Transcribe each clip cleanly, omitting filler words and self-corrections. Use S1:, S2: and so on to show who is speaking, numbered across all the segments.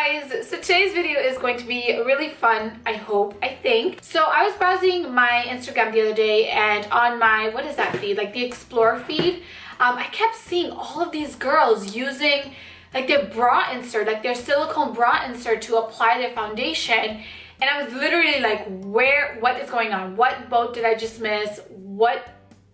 S1: guys, so today's video is going to be really fun, I hope, I think. So I was browsing my Instagram the other day, and on my, what is that feed, like the Explore feed, I kept seeing all of these girls using like their bra insert, like their silicone bra insert to apply their foundation. And I was literally like, what is going on? What boat did I just miss? What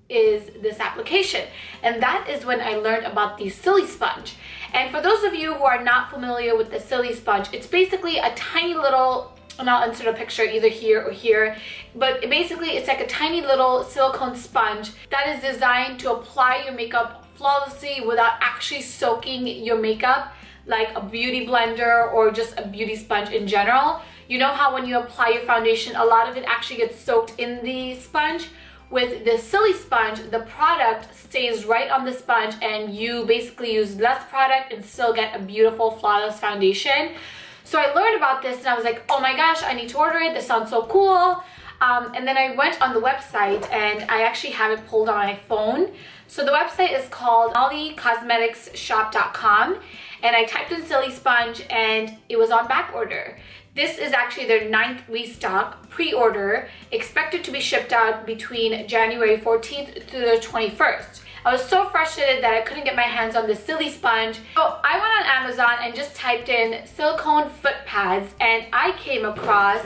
S1: is this application? And that is when I learned about the Silisponge. And for those of you who are not familiar with the Silisponge, it's basically a tiny little, and I'll insert a picture either here or here, but basically it's like a tiny little silicone sponge that is designed to apply your makeup flawlessly without actually soaking your makeup like a beauty blender or just a beauty sponge in general. You know how when you apply your foundation, a lot of it actually gets soaked in the sponge? With the Silisponge, the product stays right on the sponge and you basically use less product and still get a beautiful, flawless foundation. So I learned about this and I was like, oh my gosh, I need to order it. This sounds so cool. And then I went on the website and I actually have it pulled on my phone. So the website is called mollycosmeticsshop.com, and I typed in Silisponge and it was on back order. This is actually their 9th restock, pre-order, expected to be shipped out between January 14th to the 21st. I was so frustrated that I couldn't get my hands on the Silisponge. So I went on Amazon and just typed in silicone foot pads, and I came across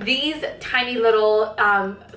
S1: these tiny little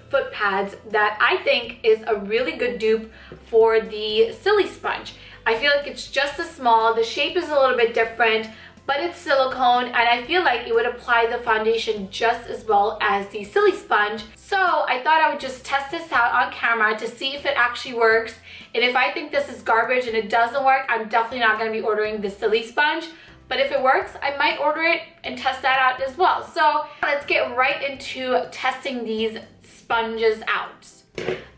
S1: foot pads that I think is a really good dupe for the Silisponge. I feel like it's just as small, the shape is a little bit different, but it's silicone, and I feel like it would apply the foundation just as well as the Silisponge. So I thought I would just test this out on camera to see if it actually works. And if I think this is garbage and it doesn't work, I'm definitely not going to be ordering the Silisponge. But if it works, I might order it and test that out as well. So let's get right into testing these sponges out.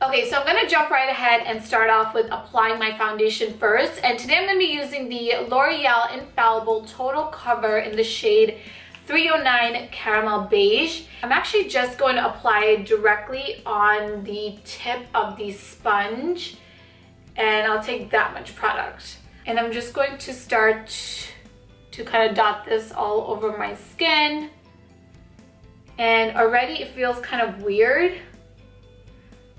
S1: Okay, so I'm going to jump right ahead and start off with applying my foundation first. And today I'm going to be using the L'Oreal Infallible Total Cover in the shade 309 Caramel Beige. I'm actually just going to apply it directly on the tip of the sponge. And I'll take that much product. And I'm just going to start to kind of dot this all over my skin. And already it feels kind of weird.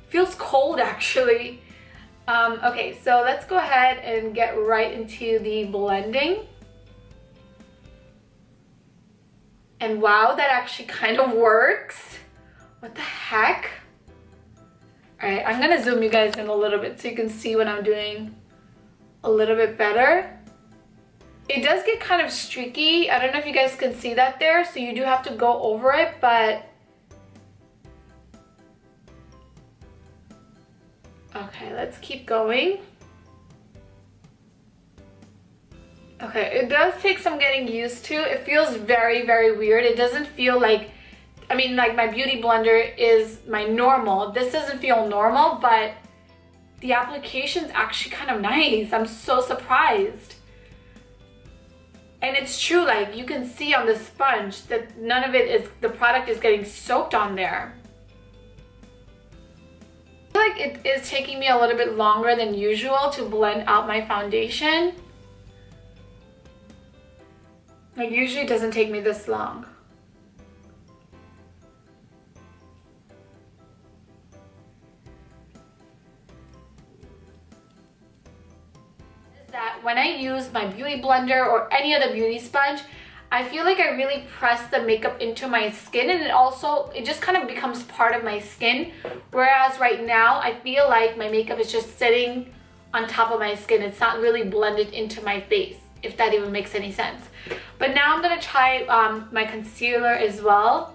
S1: Feels cold actually. Okay, so let's go ahead and get right into the blending. And wow, that actually kind of works. What the heck? All right, I'm gonna zoom you guys in a little bit so you can see what I'm doing a little bit better. It does get kind of streaky. I don't know if you guys can see that there, so you do have to go over it, but okay, let's keep going. Okay, it does take some getting used to. It feels very, very weird. It doesn't feel like, I mean, like my beauty blender is my normal. This doesn't feel normal, but the application's actually kind of nice. I'm so surprised. And it's true, like you can see on the sponge that none of it is, the product is getting soaked on there. I feel like it is taking me a little bit longer than usual to blend out my foundation. Like usually it doesn't take me this long. That when I use my beauty blender or any other beauty sponge, I feel like I really press the makeup into my skin, and it just kind of becomes part of my skin. Whereas right now, I feel like my makeup is just sitting on top of my skin. It's not really blended into my face, if that even makes any sense. But now I'm gonna try my concealer as well.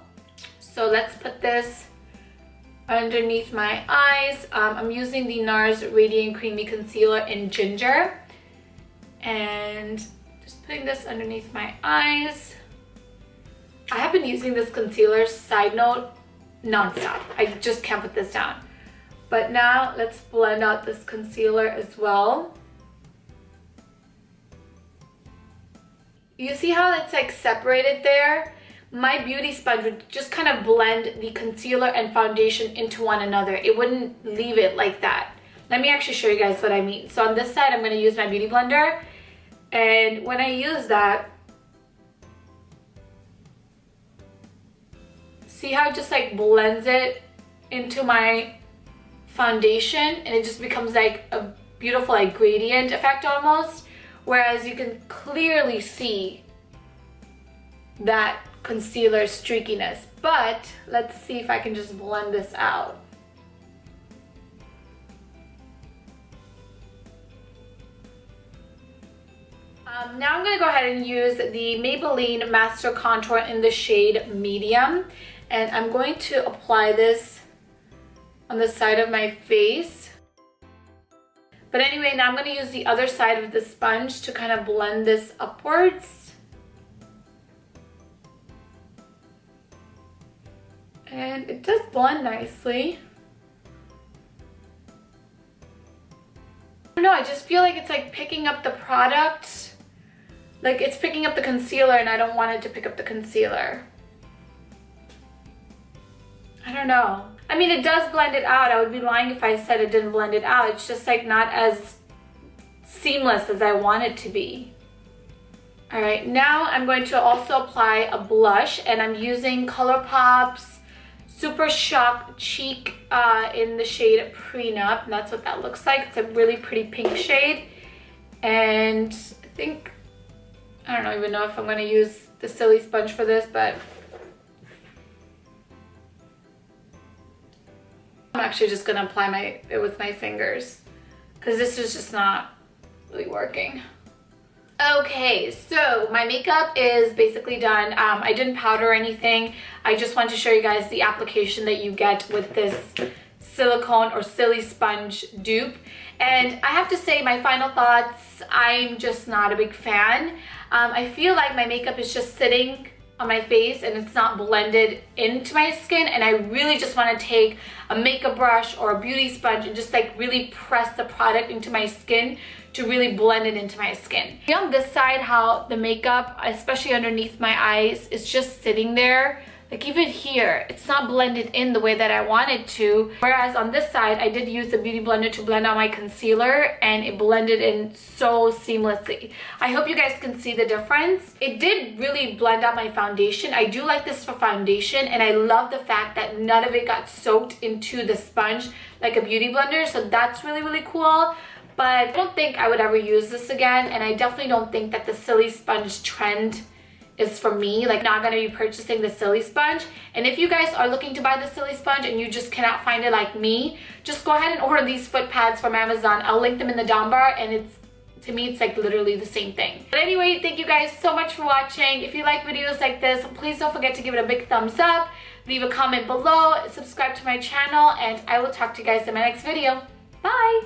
S1: So let's put this underneath my eyes. I'm using the NARS Radiant Creamy Concealer in Ginger. And just putting this underneath my eyes. I have been using this concealer, side note, non-stop. I just can't put this down. But now let's blend out this concealer as well. You see how it's like separated there? My beauty sponge would just kind of blend the concealer and foundation into one another. It wouldn't leave it like that. Let me actually show you guys what I mean. So on this side, I'm going to use my beauty blender. And when I use that, See how it just like blends it into my foundation and it just becomes like a beautiful like gradient effect almost, whereas you can clearly see that concealer streakiness. But let's see if I can just blend this out. Now I'm going to go ahead and use the Maybelline Master Contour in the shade Medium, and I'm going to apply this on the side of my face. But anyway, now I'm going to use the other side of the sponge to kind of blend this upwards. And it does blend nicely. I don't know, I just feel like it's like picking up the product. Like it's picking up the concealer and I don't want it to pick up the concealer. I don't know. I mean, it does blend it out. I would be lying if I said it didn't blend it out. It's just like not as seamless as I want it to be. All right, now I'm going to also apply a blush, and I'm using ColourPop's Super Shock Cheek in the shade Prenup. And that's what that looks like. It's a really pretty pink shade. And I think, I don't even know if I'm going to use the Silisponge for this, but I'm actually just going to apply it with my fingers because this is just not really working. Okay, so my makeup is basically done. I didn't powder anything. I just want to show you guys the application that you get with this silicone or Silisponge dupe. And I have to say, my final thoughts, I'm just not a big fan. I feel like my makeup is just sitting on my face and it's not blended into my skin, and I really just want to take a makeup brush or a beauty sponge and just like really press the product into my skin to really blend it into my skin. See on this side how the makeup, especially underneath my eyes, is just sitting there. Like even here, it's not blended in the way that I want it to. Whereas on this side, I did use the Beauty Blender to blend out my concealer and it blended in so seamlessly. I hope you guys can see the difference. It did really blend out my foundation. I do like this for foundation, and I love the fact that none of it got soaked into the sponge like a Beauty Blender. So that's really, really cool. But I don't think I would ever use this again, and I definitely don't think that the Silisponge trend is for me. Like, not gonna be purchasing the Silisponge. And if you guys are looking to buy the Silisponge and you just cannot find it like me, just go ahead and order these foot pads from Amazon. I'll link them in the down bar, and to me it's like literally the same thing. But anyway, thank you guys so much for watching. If you like videos like this, please don't forget to give it a big thumbs up, leave a comment below, subscribe to my channel, and I will talk to you guys in my next video. Bye!